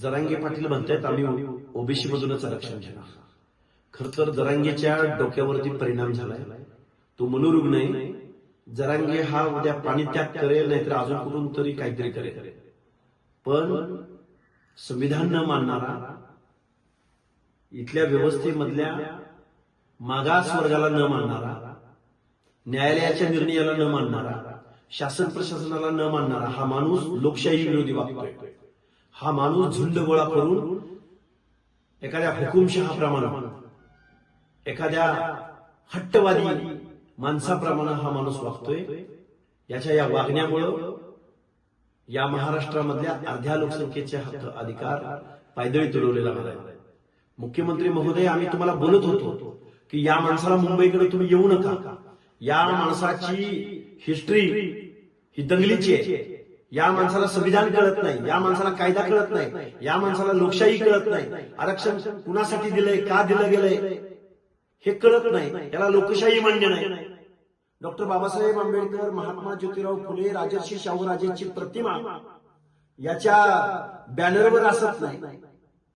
जरांगे पाटील म्हणतात आम्ही ओबीसी मधूनच आरक्षण घेणार. खर तर जरांगेच्या डोक्यावरती परिणाम झालाय. तो मनोरुग्ण आहे. जरांगे हा उद्या पाणीत्याग करेल, नाहीतर अजून कुठून तरी काहीतरी करेल. पण संविधान न मानणारा, इथल्या व्यवस्थेमधल्या मागास वर्गाला न मानणारा, न्यायालयाच्या निर्णयाला न मानणारा, शासन प्रशासनाला न मानणारा हा माणूस लोकशाही विरोधी वागतोय. हा माणूस झुंड गोळा करून एखाद्या हुकुमशहाप्रमाणे, एखाद्या हट्टवादी माणसाप्रमाणे हा माणूस वागतोय. याच्या या वागण्यामुळं या महाराष्ट्रामधल्या अर्ध्या लोकसंख्येचे हक्क अधिकार पायदळी तुडवले लागले आहेत. मुख्यमंत्री महोदय, आम्ही तुम्हाला बोलत होतो की या माणसाला मुंबईकडे तुम्ही येऊ नका. या माणसाची हिस्ट्री ही दंगलीची आहे. या माणसाला संविधान कळत नाही, या माणसाला कायदा कळत नाही, या माणसाला लोकशाही कळत नाही, आरक्षण कुणासाठी दिलंय, का दिलं गेलंय हे कळत नाही, याला लोकशाही मान्य नाही. डॉक्टर बाबासाहेब आंबेडकर, महात्मा ज्योतिराव फुले, राजर्षी शाहू राजेंची प्रतिमा याच्या बॅनरवर असत नाही.